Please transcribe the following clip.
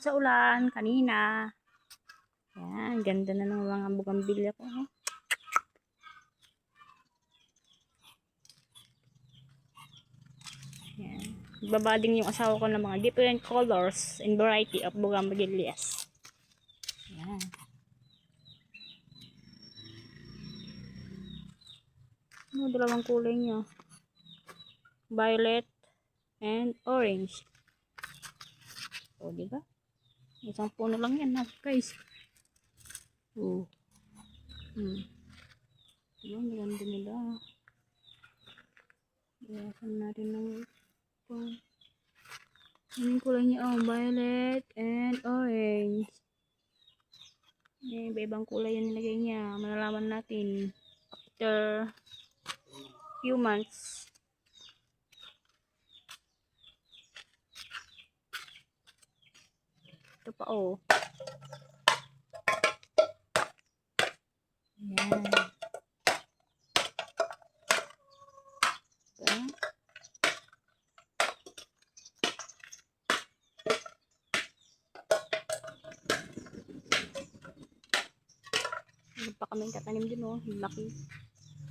Sa ulan kanina. Yan, ganda na ng mga bugambilya ko. Yan. Nagbabading yung asawa ko ng mga different colors and variety of bougainvilleas. Yan. Dalawang kulay niya. Violet and orange. O, diba? Isang puno lang yan, guys. Yan, ganda nila. Iyasan natin ng yung kulay niya, violet and orange. Iba-ibang kulay yung nilagay niya. Malalaman natin after few months. Ito pa, Ayan. Meron pa kaming katanim din, laki.